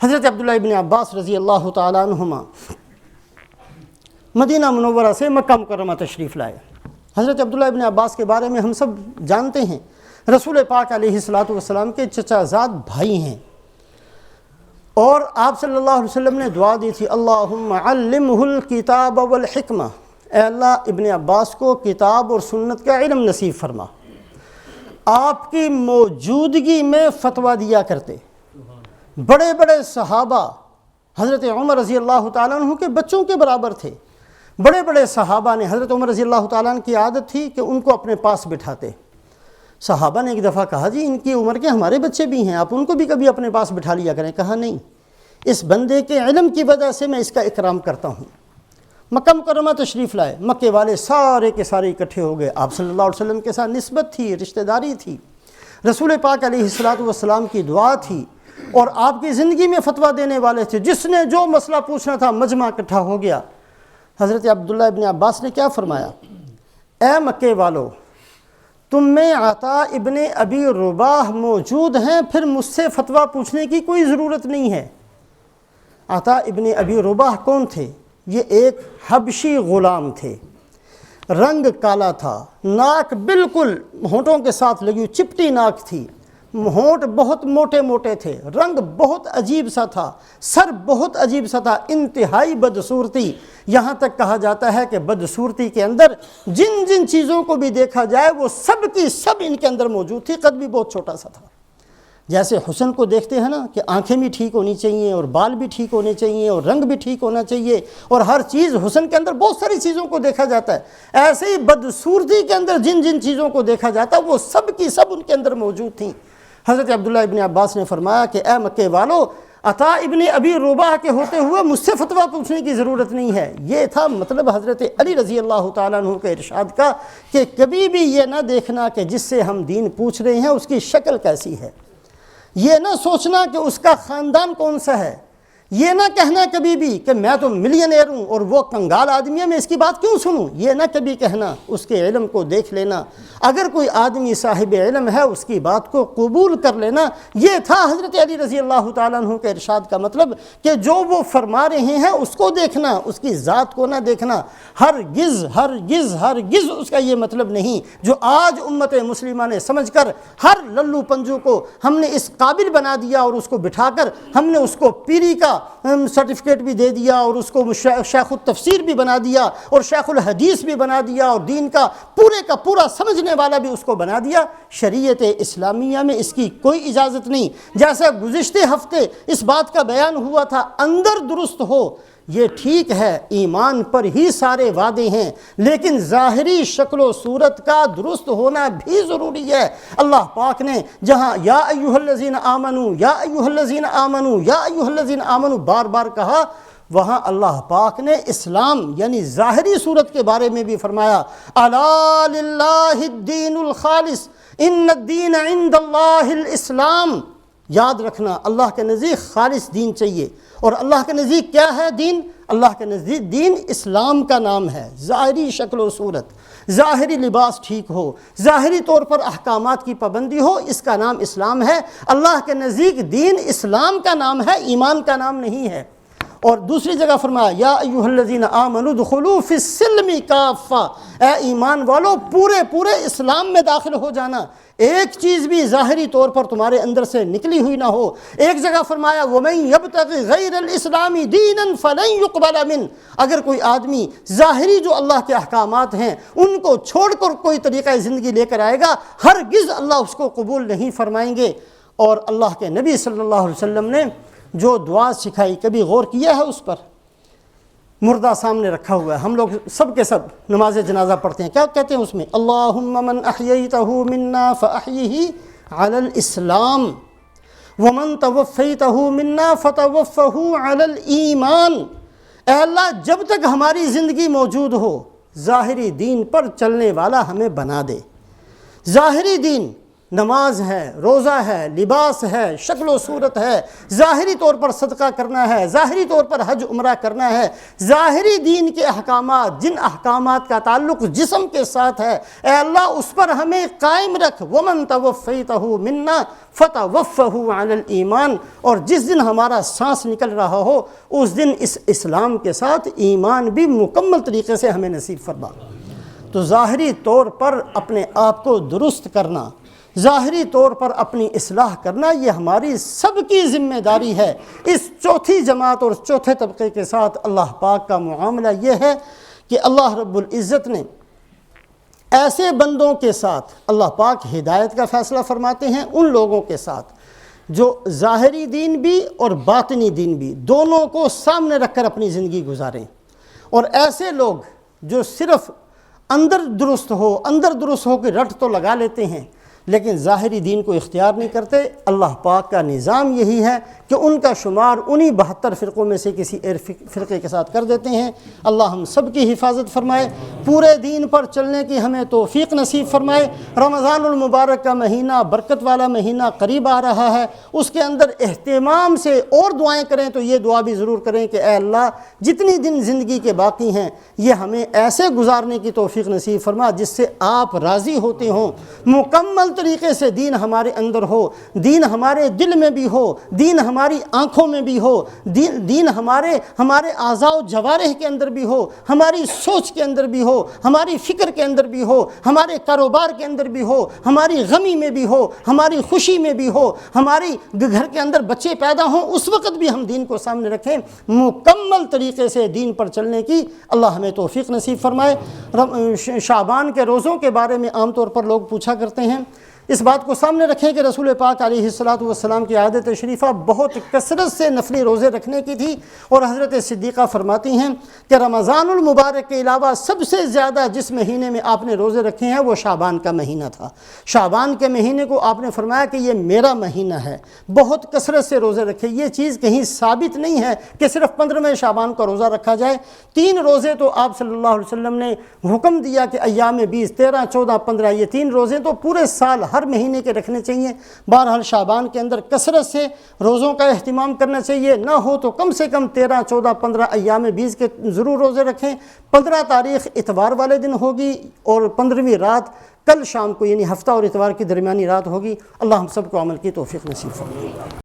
حضرت عبداللہ ابن عباس رضی اللہ تعالیٰ عنہما مدینہ منورہ سے مکہ مکرمہ تشریف لائے۔ حضرت عبداللہ ابن عباس کے بارے میں ہم سب جانتے ہیں، رسول پاک علیہ الصلوۃ والسلام کے چچا زاد بھائی ہیں، اور آپ صلی اللہ علیہ وسلم نے دعا دی تھی اللہم علمہ الکتاب والحکمہ، اے اللہ ابن عباس کو کتاب اور سنت کا علم نصیب فرما۔ آپ کی موجودگی میں فتویٰ دیا کرتے، بڑے بڑے صحابہ حضرت عمر رضی اللہ تعالیٰ عنہ کے بچوں کے برابر تھے، بڑے بڑے صحابہ نے، حضرت عمر رضی اللہ تعالیٰ عنہ کی عادت تھی کہ ان کو اپنے پاس بٹھاتے۔ صحابہ نے ایک دفعہ کہا جی ان کی عمر کے ہمارے بچے بھی ہیں، آپ ان کو بھی کبھی اپنے پاس بٹھا لیا کریں۔ کہا نہیں، اس بندے کے علم کی وجہ سے میں اس کا اکرام کرتا ہوں۔ مکہ مکرمہ تشریف لائے، مکے والے سارے کے سارے اکٹھے ہو گئے، آپ صلی اللہ علیہ وسلم کے ساتھ نسبت تھی، رشتہ داری تھی، رسول پاک علیہ الصلوۃ والسلام کی دعا تھی، اور آپ کی زندگی میں فتویٰ دینے والے تھے، جس نے جو مسئلہ پوچھنا تھا مجمع اکٹھا ہو گیا۔ حضرت عبداللہ ابن عباس نے کیا فرمایا؟ اے مکے والو، تم میں عطا ابن ابی رباح موجود ہیں، پھر مجھ سے فتویٰ پوچھنے کی کوئی ضرورت نہیں ہے۔ عطا ابن ابی رباح کون تھے؟ یہ ایک حبشی غلام تھے، رنگ کالا تھا، ناک بالکل ہونٹوں کے ساتھ لگی ہوئی چپٹی ناک تھی، ہونٹ بہت موٹے موٹے تھے، رنگ بہت عجیب سا تھا، سر بہت عجیب سا تھا، انتہائی بدصورتی، یہاں تک کہا جاتا ہے کہ بدصورتی کے اندر جن جن چیزوں کو بھی دیکھا جائے وہ سب کی سب ان کے اندر موجود تھی۔ قد بھی بہت چھوٹا سا تھا۔ جیسے حسن کو دیکھتے ہیں نا کہ آنکھیں بھی ٹھیک ہونی چاہیے، اور بال بھی ٹھیک ہونے چاہیے، اور رنگ بھی ٹھیک ہونا چاہیے، اور ہر چیز حسن کے اندر بہت ساری چیزوں کو دیکھا جاتا ہے، ایسے ہی بدصورتی کے اندر جن جن چیزوں کو دیکھا جاتا ہے وہ سب کی سب ان کے اندر موجود تھیں۔ حضرت عبداللہ ابن عباس نے فرمایا کہ اے مکے والو، عطا ابن ابی رباح کے ہوتے ہوئے مجھ سے فتویٰ پوچھنے کی ضرورت نہیں ہے۔ یہ تھا مطلب حضرت علی رضی اللہ تعالیٰ عنہ کے ارشاد کا کہ کبھی بھی یہ نہ دیکھنا کہ جس سے ہم دین پوچھ رہے ہیں اس کی شکل کیسی ہے، یہ نہ سوچنا کہ اس کا خاندان کون سا ہے، یہ نہ کہنا کبھی بھی کہ میں تو ملینئر ہوں اور وہ کنگال آدمی ہے، میں اس کی بات کیوں سنوں، یہ نہ کبھی کہنا، اس کے علم کو دیکھ لینا، اگر کوئی آدمی صاحب علم ہے اس کی بات کو قبول کر لینا۔ یہ تھا حضرت علی رضی اللہ تعالیٰ عنہ کے ارشاد کا مطلب کہ جو وہ فرما رہے ہیں اس کو دیکھنا، اس کی ذات کو نہ دیکھنا۔ ہرگز ہرگز ہرگز اس کا یہ مطلب نہیں جو آج امت مسلمہ نے سمجھ کر ہر للو پنجو کو ہم نے اس قابل بنا دیا، اور اس کو بٹھا کر ہم نے اس کو پیری کا سرٹیفکیٹ بھی دے دیا، اور اس کو شیخ التفسیر بھی بنا دیا، اور شیخ الحدیث بھی بنا دیا، اور دین کا پورا سمجھنے والا بھی اس کو بنا دیا۔ شریعت اسلامیہ میں اس کی کوئی اجازت نہیں۔ جیسا گزشتے ہفتے اس بات کا بیان ہوا تھا، اندر درست ہو یہ ٹھیک ہے، ایمان پر ہی سارے وعدے ہیں، لیکن ظاہری شکل و صورت کا درست ہونا بھی ضروری ہے۔ اللہ پاک نے جہاں یا ایھا الذین آمنوا یا ایھا الذین آمنوا یا ایھا الذین آمنوا بار بار کہا، وہاں اللہ پاک نے اسلام یعنی ظاہری صورت کے بارے میں بھی فرمایا، الا للہ الدین الخالص ان الدین عند اللہ الاسلام۔ یاد رکھنا، اللہ کے نزدیک خالص دین چاہیے، اور اللہ کے نزدیک کیا ہے دین؟ اللہ کے نزدیک دین اسلام کا نام ہے۔ ظاہری شکل و صورت، ظاہری لباس ٹھیک ہو، ظاہری طور پر احکامات کی پابندی ہو، اس کا نام اسلام ہے۔ اللہ کے نزدیک دین اسلام کا نام ہے، ایمان کا نام نہیں ہے۔ اور دوسری جگہ فرمایا یا ایھا الذین آمنوا ادخلوا فی السلم کافہ، اے ایمان والو پورے اسلام میں داخل ہو جانا، ایک چیز بھی ظاہری طور پر تمہارے اندر سے نکلی ہوئی نہ ہو۔ ایک جگہ فرمایا وَمَن يَبْتَغِ غَيْرَ الْإِسْلَامِ دِينًا فَلَن يُقْبَلَ مِنْهُ، اگر کوئی آدمی ظاہری جو اللہ کے احکامات ہیں ان کو چھوڑ کر کوئی طریقہ زندگی لے کر آئے گا، ہرگز اللہ اس کو قبول نہیں فرمائیں گے۔ اور اللہ کے نبی صلی اللہ علیہ وسلم نے جو دعا سکھائی، کبھی غور کیا ہے اس پر؟ مردہ سامنے رکھا ہوا ہے، ہم لوگ سب کے سب نماز جنازہ پڑھتے ہیں، کیا کہتے ہیں اس میں؟ اللہم من احییتہ منا فاحیہ علی الاسلام ومن توفیتہ منا فتوفہ علی الایمان۔ اے اللہ جب تک ہماری زندگی موجود ہو ظاہری دین پر چلنے والا ہمیں بنا دے۔ ظاہری دین نماز ہے، روزہ ہے، لباس ہے، شکل و صورت ہے، ظاہری طور پر صدقہ کرنا ہے، ظاہری طور پر حج عمرہ کرنا ہے، ظاہری دین کے احکامات، جن احکامات کا تعلق جسم کے ساتھ ہے، اے اللہ اس پر ہمیں قائم رکھ۔ وَمَن تَوَفَّيْتَهُ مِنَّا فَتَوَفَّهُ عَلَى الْإِيمَانِ، اور جس دن ہمارا سانس نکل رہا ہو اس دن اس اسلام کے ساتھ ایمان بھی مکمل طریقے سے ہمیں نصیب فرما۔ تو ظاہری طور پر اپنے آپ کو درست کرنا، ظاہری طور پر اپنی اصلاح کرنا، یہ ہماری سب کی ذمہ داری ہے۔ اس چوتھی جماعت اور چوتھے طبقے کے ساتھ اللہ پاک کا معاملہ یہ ہے کہ اللہ رب العزت نے ایسے بندوں کے ساتھ، اللہ پاک ہدایت کا فیصلہ فرماتے ہیں ان لوگوں کے ساتھ جو ظاہری دین بھی اور باطنی دین بھی دونوں کو سامنے رکھ کر اپنی زندگی گزاریں، اور ایسے لوگ جو صرف اندر درست ہو کے رٹ تو لگا لیتے ہیں لیکن ظاہری دین کو اختیار نہیں کرتے۔ اللہ پاک کا نظام یہی ہے کہ ان کا شمار انہی 72 فرقوں میں سے کسی ایک فرقے کے ساتھ کر دیتے ہیں۔ اللہ ہم سب کی حفاظت فرمائے، پورے دین پر چلنے کی ہمیں توفیق نصیب فرمائے۔ رمضان المبارک کا مہینہ برکت والا مہینہ قریب آ رہا ہے، اس کے اندر اہتمام سے اور دعائیں کریں تو یہ دعا بھی ضرور کریں کہ اے اللہ جتنی دن زندگی کے باقی ہیں یہ ہمیں ایسے گزارنے کی توفیق نصیب فرما جس سے آپ راضی ہوتے ہوں، مکمل طریقے سے دین ہمارے اندر ہو، دین ہمارے دل میں بھی ہو، دین ہماری آنکھوں میں بھی ہو، دین ہمارے اعضاء و جوارح کے اندر بھی ہو، ہماری سوچ کے اندر بھی ہو، ہماری فکر کے اندر بھی ہو، ہمارے کاروبار کے اندر بھی ہو، ہماری غمی میں بھی ہو، ہماری خوشی میں بھی ہو، ہماری گھر کے اندر بچے پیدا ہوں اس وقت بھی ہم دین کو سامنے رکھیں، مکمل طریقے سے دین پر چلنے کی اللہ ہمیں توفیق نصیب فرمائے۔ شعبان کے روزوں کے بارے میں عام طور پر لوگ پوچھا کرتے ہیں، اس بات کو سامنے رکھیں کہ رسول پاک علیہ السلام کی عادت شریفہ بہت کثرت سے نفلی روزے رکھنے کی تھی، اور حضرت صدیقہ فرماتی ہیں کہ رمضان المبارک کے علاوہ سب سے زیادہ جس مہینے میں آپ نے روزے رکھے ہیں وہ شعبان کا مہینہ تھا۔ شعبان کے مہینے کو آپ نے فرمایا کہ یہ میرا مہینہ ہے، بہت کثرت سے روزے رکھے۔ یہ چیز کہیں ثابت نہیں ہے کہ صرف 15ویں شعبان کا روزہ رکھا جائے۔ 3 روزے تو آپ صلی اللہ علیہ وسلم نے حکم دیا کہ ایام 20، 13، 14، 15 یہ 3 روزے تو پورے سال ہر مہینے کے رکھنے چاہیے۔ بہرحال شعبان کے اندر کثرت سے روزوں کا اہتمام کرنا چاہیے، نہ ہو تو کم سے کم 13، 14، 15 ایام 20 کے ضرور روزے رکھیں۔ 15 تاریخ اتوار والے دن ہوگی اور 15ویں رات کل شام کو، یعنی ہفتہ اور اتوار کی درمیانی رات ہوگی۔ اللہ ہم سب کو عمل کی توفیق نصیب فرمائے۔